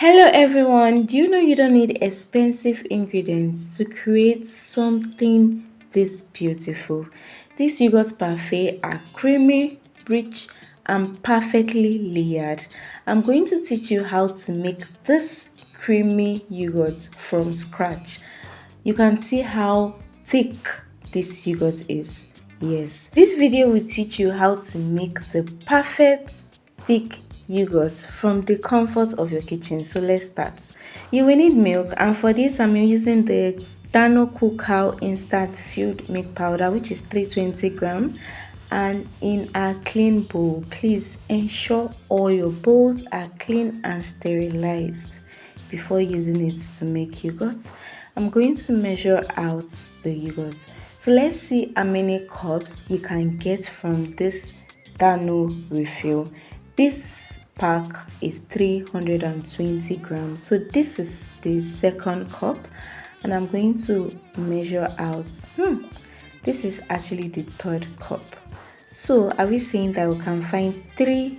Hello everyone, do you know you don't need expensive ingredients to create something this beautiful? These yogurts parfait are creamy, rich, and perfectly layered. I'm going to teach you how to make this creamy yogurt from scratch. You can see how thick this yogurt is. Yes, this video will teach you how to make the perfect thick yogurt from the comfort of your kitchen. So let's start. You will need milk, and for this I'm using the Cocoa instant filled milk powder, which is 320 gram, and in a clean bowl. Please ensure all your bowls are clean and sterilized before using it to make yogurt. I'm going to measure out the yogurt. So let's see how many cups you can get from this Dano refill. This pack is 320 grams. So this is the second cup, and I'm going to measure out. This is actually the third cup. So are we saying that we can find 3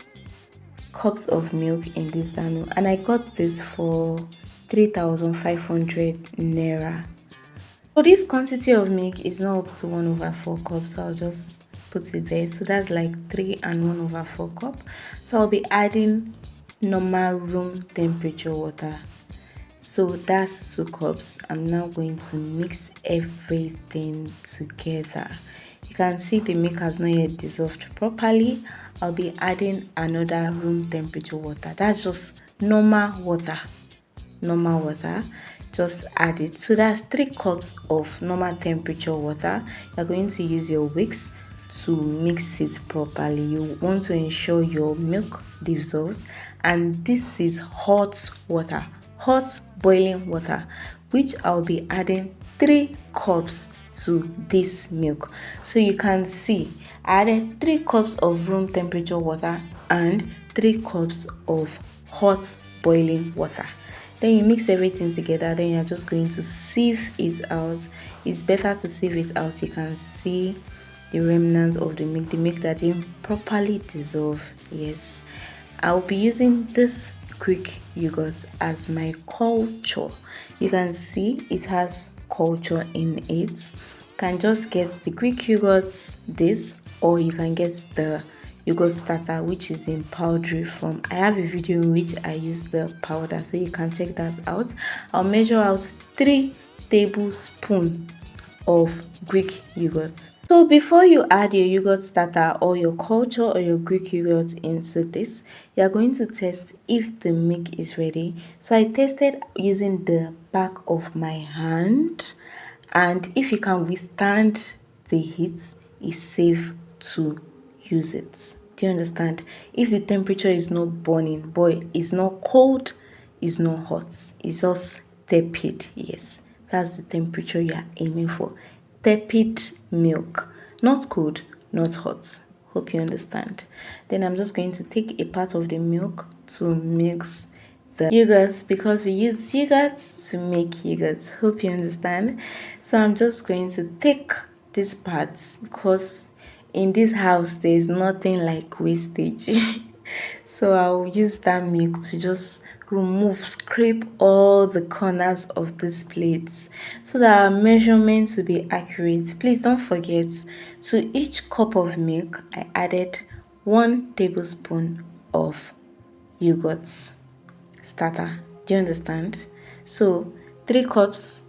cups of milk in this Dano? And I got this for 3,500 naira. So this quantity of milk is not up to 1/4 cups, so I'll just put it there. So that's like 3 and 1/4 cup. So I'll be adding normal room temperature water. So that's 2 cups. I'm now going to mix everything together. You can see the milk has not yet dissolved properly. I'll be adding another room temperature water. That's just normal water. Just add it. So that's 3 cups of normal temperature water. You're going to use your whisk to mix it properly. You want to ensure your milk dissolves, and this is hot water, hot boiling water, which I'll be adding 3 cups to this milk. So you can see I added 3 cups of room temperature water and 3 cups of hot boiling water. Then you mix everything together. Then you're just going to sieve it out. It's better to sieve it out. You can see the remnants of the milk that didn't properly dissolve. Yes, I'll be using this Greek yogurt as my culture. You can see it has culture in it. You can just get the Greek yogurt this, or you can get the yogurt starter, which is in powdery form. I have a video in which I use the powder, so you can check that out. I'll measure out 3 tablespoons of Greek yogurt. So before you add your yogurt starter or your culture or your Greek yogurt into this, you are going to test if the milk is ready. So I tested using the back of my hand, and if you can withstand the heat, it's safe to use it. Do you understand? If the temperature is not burning, boy, it's not cold, it's not hot, it's just tepid. Yes, that's the temperature you are aiming for. Tepid milk, not cold, not hot. Hope you understand. Then I'm just going to take a part of the milk to mix the yogurt, because we use yogurt to make yogurt. Hope you understand. So I'm just going to take this part, because in this house there is nothing like wastage. So I'll use that milk to just scrape all the corners of these plates so that our measurements will be accurate. Please don't forget, to each cup of milk I added 1 tablespoon of yogurt starter. Do you understand? So 3 cups,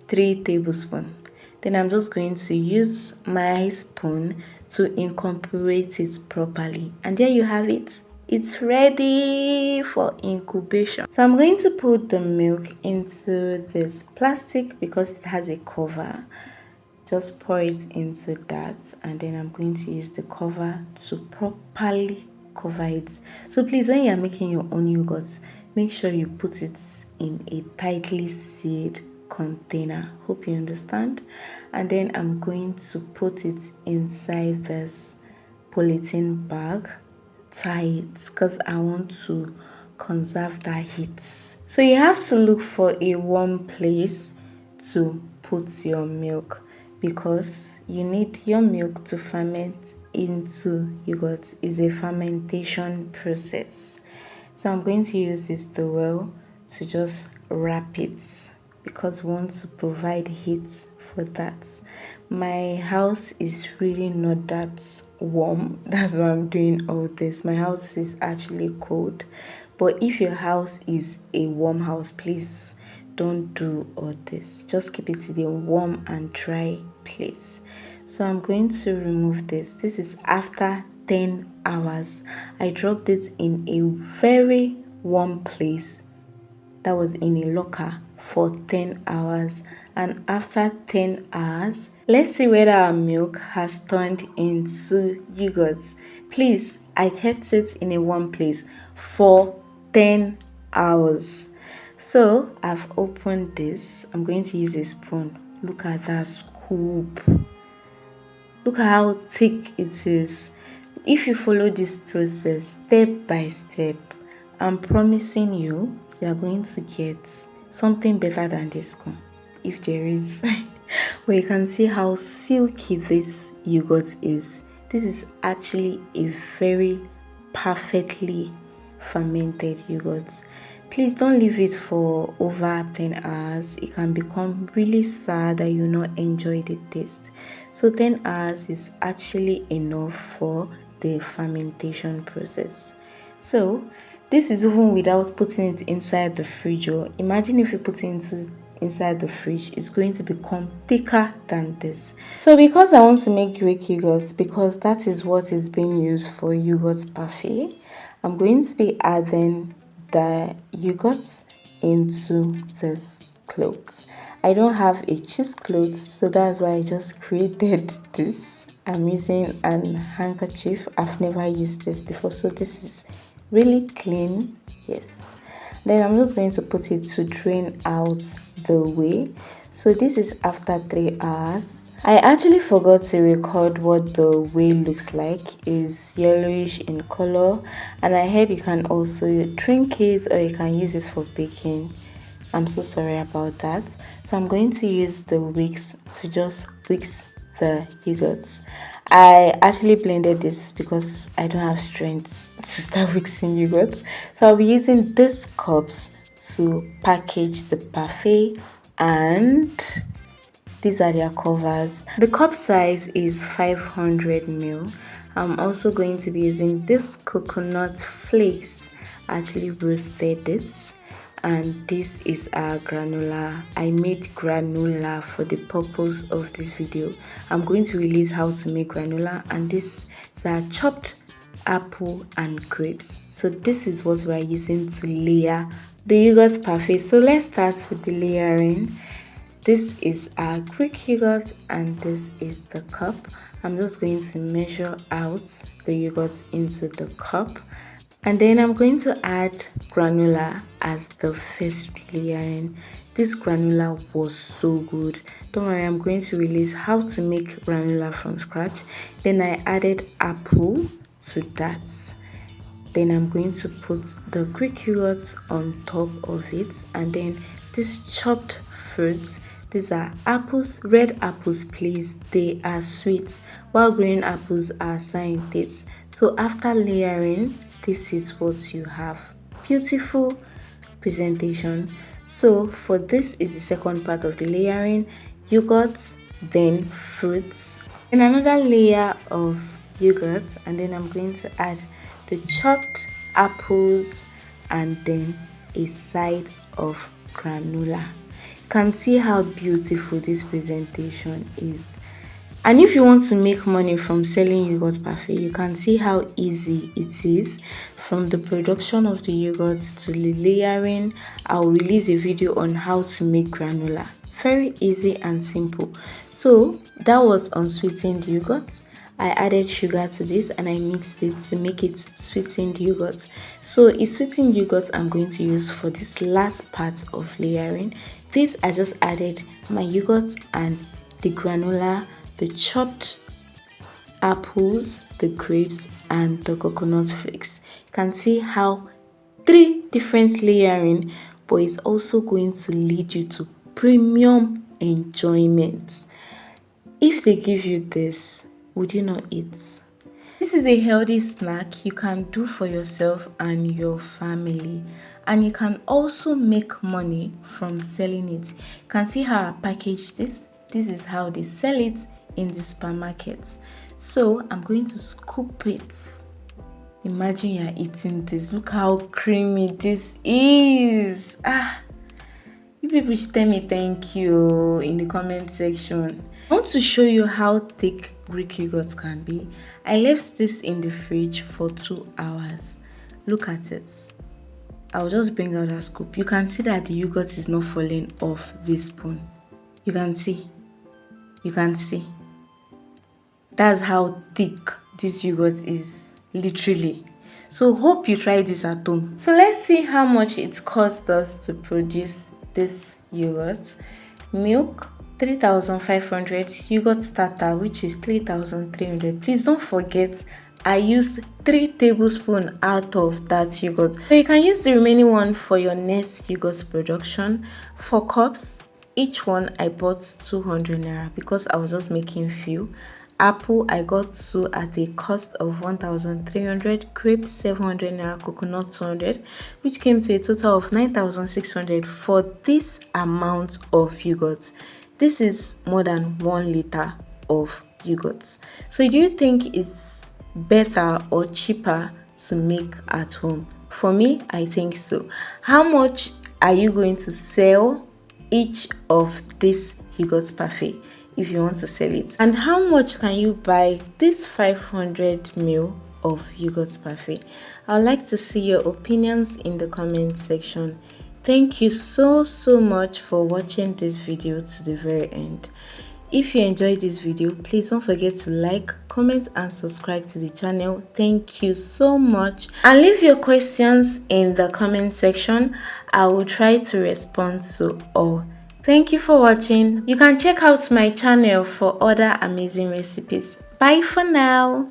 3 tablespoons. Then I'm just going to use my spoon to incorporate it properly. And there you have it. It's ready for incubation. So I'm going to put the milk into this plastic because it has a cover. Just pour it into that, and then I'm going to use the cover to properly cover it. So please, when you're making your own yogurt, make sure you put it in a tightly sealed container. Hope you understand. And then I'm going to put it inside this polythene bag, tie it, because I want to conserve that heat. So you have to look for a warm place to put your milk, because you need your milk to ferment into yogurt. Is a fermentation process. So I'm going to use this towel to just wrap it because we want to provide heat for that. My house is really not that warm. That's why I'm doing all this. My house is actually cold. But if your house is a warm house, please don't do all this. Just keep it in a warm and dry place. So I'm going to remove this. This is after 10 hours. I dropped it in a very warm place that was in a locker for 10 hours, and after 10 hours, let's see whether our milk has turned into yogurt. Please, I kept it in a warm place for 10 hours. So I've opened this. I'm going to use a spoon. Look at that scoop. Look at how thick it is. If you follow this process step by step, I'm promising you are going to get something better than this one, if there is. But you can see how silky this yogurt is. This is actually a very perfectly fermented yogurt. Please don't leave it for over 10 hours. It can become really sad that you not enjoy the taste. So 10 hours is actually enough for the fermentation process. So this is even without putting it inside the fridge. Or imagine if you put it inside the fridge, it's going to become thicker than this. So because I want to make Greek yogurts, because that is what is being used for yogurt parfait, I'm going to be adding the yogurt into this cloth. I don't have a cheesecloth, so that's why I just created this. I'm using an handkerchief. I've never used this before, so this is really clean. Yes. Then I'm just going to put it to drain out the whey. So this is after 3 hours. I actually forgot to record what the whey looks like. It's yellowish in color, and I heard you can also drink it or you can use it for baking. I'm so sorry about that. So I'm going to use the whisk to just whisk the yogurt. I actually blended this because I don't have strength to start mixing yogurt. So I'll be using these cups to package the parfait, and these are their covers. The cup size is 500 ml. I'm also going to be using this coconut flakes. I actually roasted it, and this is our granola. I made granola for the purpose of this video. I'm going to release how to make granola, and this is our chopped apple and grapes. So this is what we are using to layer the yogurt parfait. So let's start with the layering. This is our Greek yogurt and this is the cup. I'm just going to measure out the yogurt into the cup, and then I'm going to add granola as the first layering. This granola was so good. Don't worry, I'm going to release how to make granola from scratch. Then I added apple to that. Then I'm going to put the Greek yogurt on top of it, and then these chopped fruits. These are apples, red apples, please. They are sweet, while green apples are scientists. So after layering, this is what you have. Beautiful presentation. So for this is the second part of the layering: yogurt, then fruits, and another layer of yogurt, and then I'm going to add the chopped apples and then a side of granola. You can see how beautiful this presentation is. And if you want to make money from selling yogurt parfait, you can see how easy it is. From the production of the yogurt to the layering, I'll release a video on how to make granola. Very easy and simple. So that was unsweetened yogurt. I added sugar to this and I mixed it to make it sweetened yogurt. So it's sweetened yogurt I'm going to use for this last part of layering. This I just added my yogurt and the granola, the chopped apples, the grapes, and the coconut flakes. You can see how 3 different layering, but it's also going to lead you to premium enjoyment. If they give you this, would you not eat? This is a healthy snack you can do for yourself and your family. and you can also make money from selling it. You can see how I package this. This is how they sell it in the supermarket. So I'm going to scoop it. Imagine you're eating this. Look how creamy this is. You people should tell me thank you in the comment section. I want to show you how thick Greek yogurt can be. I left this in the fridge for 2 hours. Look at it. I'll just bring out a scoop. You can see that the yogurt is not falling off this spoon. You can see. That's how thick this yogurt is, literally. So hope you try this at home. So let's see how much it cost us to produce this yogurt. Milk 3,500, yogurt starter which is 3,300. Please don't forget I used 3 tablespoons out of that yogurt. So you can use the remaining one for your next yogurt production. 4 cups, each one I bought 200 naira because I was just making few. Apple I got 2 at a cost of 1,300, grapes 700 naira, coconut 200, which came to a total of 9,600 for this amount of yogurt. This is more than 1 liter of yogurt. So do you think it's better or cheaper to make at home? For me, I think so. How much are you going to sell each of this yogurt parfait if you want to sell it? And how much can you buy this 500 ml of yogurt parfait? I'd like to see your opinions in the comment section. Thank you so much for watching this video to the very end. If you enjoyed this video, please don't forget to like, comment and subscribe to the channel. Thank you so much, and leave your questions in the comment section. I will try to respond to all. Thank you for watching. You can check out my channel for other amazing recipes. Bye for now.